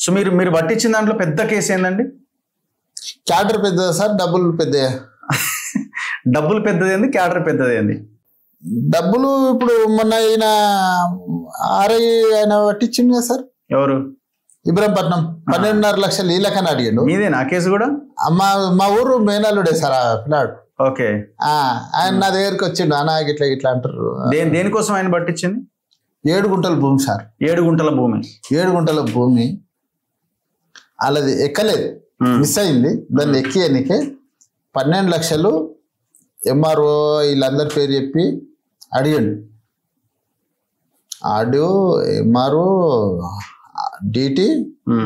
So మీరు పట్టించిన దాంట్లో పెద్ద కేసు ఏందండి? క్యాడర్ పెద్దదా సార్, డబ్బులు పెద్దయా? డబ్బులు పెద్దదేంది, క్యాడర్ పెద్దదేంది? డబ్బులు ఇప్పుడు మొన్న ఈయన ఆర్ఐ ఆయన పట్టించింది కదా సార్. ఎవరు? ఇబ్రహీంపట్నం 12.5 లక్షలు వీళ్ళకని అడిగాడు. మీదేనా కేసు కూడా? మా ఊరు మేనల్లుడే సార్ ఆ పిల్లాడు. ఓకే. ఆయన నా దగ్గరికి వచ్చిండు, అన్నా ఇట్లా ఇట్లా అంటారు. దేనికోసం ఆయన పట్టించింది? 7 గుంటల భూమి సార్. 7 గుంటల భూమి. 7 గుంటల భూమి అలాది ఎక్కలేదు, మిస్ అయింది. దాన్ని ఎక్కియనికే 12 లక్షలు ఎంఆర్ఓ వీళ్ళందరి పేరు చెప్పి అడిగాడు. ఆడియో ఎంఆర్ఓ డిటి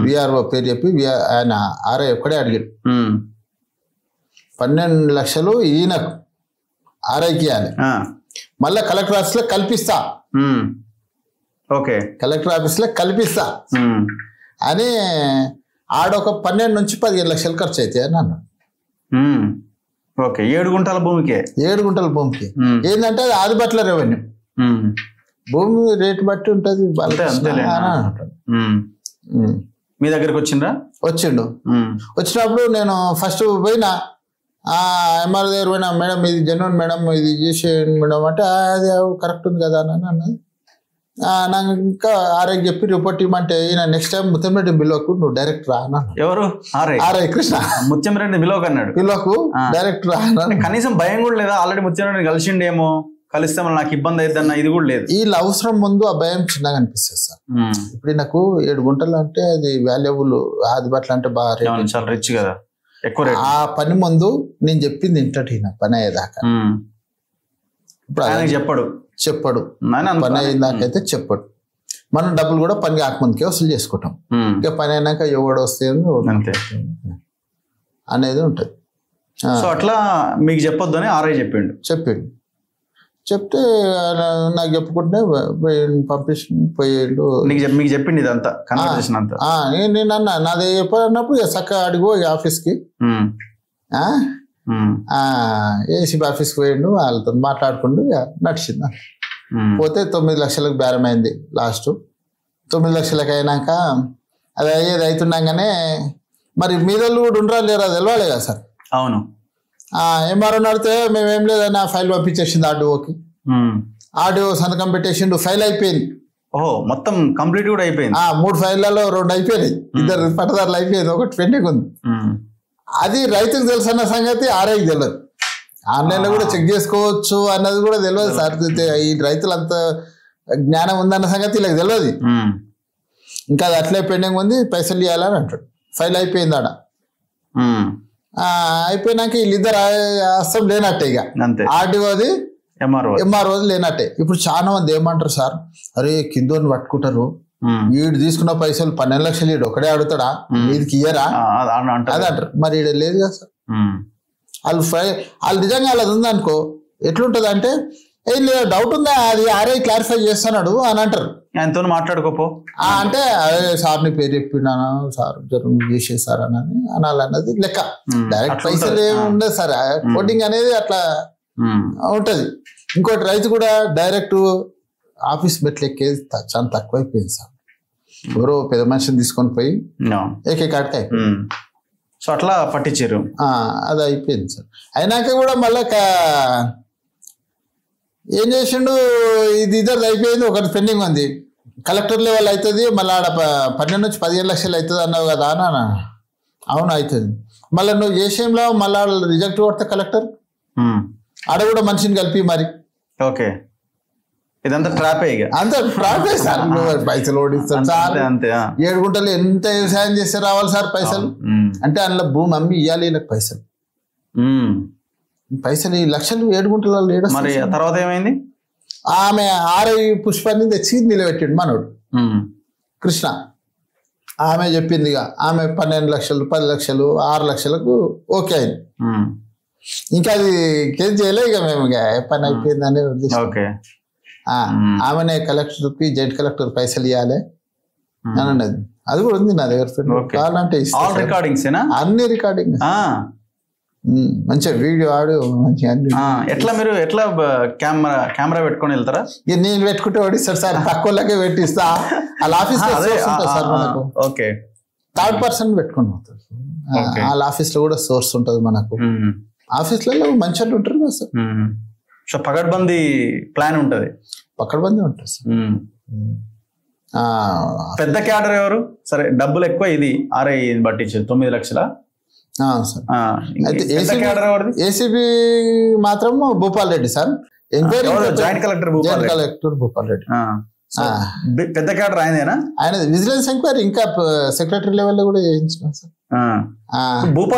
విఆర్ఓ పేరు చెప్పి ఆయన ఆర్ఐ ఒక్కడే అడిగాడు. 12 లక్షలు ఈయనకు ఆర్ఐకి ఇవ్వాలి, మళ్ళీ కలెక్టర్ ఆఫీస్లో కల్పిస్తా. ఓకే. కలెక్టర్ ఆఫీస్లో కల్పిస్తా అని ఆడొక 12 నుంచి 15 లక్షలు ఖర్చు అవుతాయి అని అన్నాడు. ఓకే. 7 గుంటల భూమికి. 7 గుంటల భూమికి ఏంటంటే అది ఆదిబట్ల రెవెన్యూ, భూమి రేటు బట్టి ఉంటుంది. మీ దగ్గరకు వచ్చిండ్రా? వచ్చిండు. వచ్చినప్పుడు నేను ఫస్ట్ పోయినా ఎంఆర్ దగ్గర పోయినా, మేడం ఇది జెన్యున్ మేడం, ఇది చేసేయండి మేడం అంటే అది కరెక్ట్ ఉంది కదా అని అన్నది. నాకు ఇంకా ఆర్ఐకి చెప్పి రిపోర్ట్ ఇవ్వమంటే ఈయన నెక్స్ట్ టైం ముత్యంరెడ్డి బిలోకు నువ్వు డైరెక్ట్ రా అన్నాను. ఎవరు? ఆర్ఐ కృష్ణ. ముత్యంరెడ్డి బిలోక్ అన్నాడు. బిలోకు డైరెక్ట్ రా. కనీసం భయం కూడా లేదా? ఆల్రెడీ ముత్యంరెడ్డి కలిసిండేమో, కలిస్తే నాకు ఇబ్బంది అవుతుందన్న ఇది కూడా లేదు. వీళ్ళ అవసరం ముందు ఆ భయం చిన్నగా అనిపిస్తుంది సార్. ఇప్పుడు నాకు 7 గుంటలు అంటే అది వాల్యుబుల్, ఆదిబట్ల అంటే బాగా చాలా రిచ్ కదా, ఎక్కువ. ఆ పని ముందు నేను చెప్పింది ఇంటటి పని అయ్యేదాకా. ఇప్పుడు ఆయన చెప్పడు పని అయ్యేదాకైతే చెప్పడు. మనం డబ్బులు కూడా పని కాకముందుకే వసూలు చేసుకుంటాం. ఇంకా పని అయినాక ఎవడు వస్తే అనేది ఉంటుంది. సో అట్లా మీకు చెప్పొద్దు అని ఆర్ఐ చెప్పిండు. చెప్తే నాకు చెప్పుకుంటే పోయిండు. మీకు చెప్పింది ఇదంతా కన్వర్సేషన్ అంతా? నేను అన్నా నాది చెప్పన్నప్పుడు చక్కగా అడిగో ఆఫీస్కి, ఏసీబీ ఆఫీస్కి పోయిండు, వాళ్ళతో మాట్లాడుకుంటూ నడిచింది. పోతే 9 లక్షలకు బేరమైంది. లాస్ట్ 9 లక్షలకు అయినాక అది అయ్యేది అవుతున్నాగానే మరి మీదళ్ళు కూడా ఉండరా లేరా తెలవాలి కదా సార్. అవును. ఎంఆర్ఓ నడితే మేమేం లేదని ఆ ఫైల్ పంపించేసింది ఆర్డీఓకి. ఆర్డీఓ సంతకం పెట్టేసిండు, ఫైల్ అయిపోయింది. ఓహో, మొత్తం కంప్లీట్ కూడా అయిపోయింది. 3 ఫైళ్లలో 2 అయిపోయినాయి, 2 పట్టదారులు అయిపోయింది, ఒకటి పెండింగ్ ఉంది. అది రైతుకు తెలుసు అన్న సంగతి ఆర్ఐకి తెలియదు. ఆన్లైన్లో కూడా చెక్ చేసుకోవచ్చు అన్నది కూడా తెలియదు సార్. ఈ రైతులంత జ్ఞానం ఉందన్న సంగతి వీళ్ళకి తెలియదు. ఇంకా అది అట్లే పెండింగ్ ఉంది, పైసలు ఇవ్వాలని అంటాడు. ఫైల్ అయిపోయింది ఆడ. అయిపోయినాక వీళ్ళిద్దరు అస్తం లేనట్టే, ఇక ఆర్డీఓది ఎంఆర్ఓది లేనట్టే. ఇప్పుడు చాలా మంది ఏమంటారు సార్, అరే కిందోని పట్టుకుంటారు, వీడు తీసుకున్న పైసలు 12 లక్షలు వీడు ఒకడే అడుగుతాడా, వీడికి ఇయ్యరా అది అంటారు. మరి ఈడ లేదు కదా సార్. వాళ్ళు నిజంగా వాళ్ళది ఉందనుకో ఎట్లుంటది అంటే, ఏం లేదు డౌట్ ఉందా అది ఆర్ఐ క్లారిఫై చేస్తున్నాడు అని అంటారు. ఆయనతో మాట్లాడుకోపో అంటే అదే సార్ని పేరు చెప్పినాను సార్ జరుగు చేసేసారు అని అనాలన్నది లెక్క. డైరెక్ట్ పైసలు ఏమి ఉండదు సార్, కోడింగ్ అనేది అట్లా ఉంటది. ఇంకోటి రైతు కూడా డైరెక్ట్ ఆఫీస్ మెట్లు ఎక్కేది చాలా తక్కువైపోయింది సార్. ఎవరో పెద్ద మనిషిని తీసుకొని పోయి ఏకేకాడికి అయిపోయింది. సో అట్లా పట్టించారు, అది అయిపోయింది సార్. అయినాక కూడా మళ్ళా ఏం చేసిండు, ఇది ఇద్దరు అయిపోయింది, ఒకటి పెండింగ్ ఉంది. కలెక్టర్ లెవెల్ అవుతుంది, మళ్ళీ ఆడ 12 నుంచి 15 లక్షలు అవుతుంది అన్నావు కదా అన్న. అవును అవుతుంది. మళ్ళీ నువ్వు చేసేంలో మళ్ళీ రిజెక్ట్ కొడితే కలెక్టర్ ఆడ కూడా మనిషిని కలిపి మరి. ఓకే, ఇదంతా ట్రాపే, అంత ట్రాపే సార్. పైసలు ఓడిస్తాను సార్. 7 గుంటలు ఎంత వ్యవసాయం చేస్తే రావాలి సార్ పైసలు. అంటే అందులో భూమి అమ్మి ఇవ్వాలి వీళ్ళకి పైసలు. పైసలు ఈ లక్షలు 7 గుంటల లేడు. మరి తర్వాత ఏమైంది? ఆమె ఆర్ఐ పుష్పాన్ని తెచ్చి నిలబెట్టిండు మనోడు కృష్ణ. ఆమె చెప్పింది, ఆమె 12 లక్షలు 10 లక్షలు 6 లక్షలకు ఓకే అయింది. ఇంకా అది కేసు చేయలే, ఇక మేము పని అయిపోయిందని వదిలేసాం. ఆమెనే కలెక్టర్కి జాయింట్ కలెక్టర్ పైసలు ఇవ్వాలి అని అన్నది. అది కూడా ఉంది నా దగ్గర. కావాలంటే అన్ని రికార్డింగ్, మంచిగా వీడియో ఆడియో మంచిగా. ఎట్లా మీరు ఎట్లా కెమెరా పెట్టుకొని వెళ్తారా? నేను పెట్టుకుంటే ఓడిస్తాడు సార్, తక్కువలకే పెట్టిస్తా. వాళ్ళ ఆఫీస్ సార్ మనకు. ఓకే, థర్డ్ పర్సన్ పెట్టుకున్నాం వాళ్ళ ఆఫీస్ లో కూడా సోర్స్ ఉంటుంది మనకు. ఆఫీస్లలో మంచి వాళ్ళు ఉంటారు కదా సార్. సో పకడ్బందీ ప్లాన్ ఉంటది, పకడ్బందీ ఉంటుంది సార్. పెద్ద క్యాడర్ ఎవరు? సరే డబ్బులు ఎక్కువ, ఇది ఆర్ఐ పట్టించారు 9 లక్షల. అయితే ఏసీబీ మాత్రం Bhupal Reddy sir. Enquiry joint collector Bhupal Reddy. పెద్ద క్యాడర్ ఆయనేనా? ఆయన విజిలెన్స్ ఎంక్వైరీ ఇంకా సెక్రటరీ లెవెల్లో కూడా చేయించినాం సార్. భూపాల్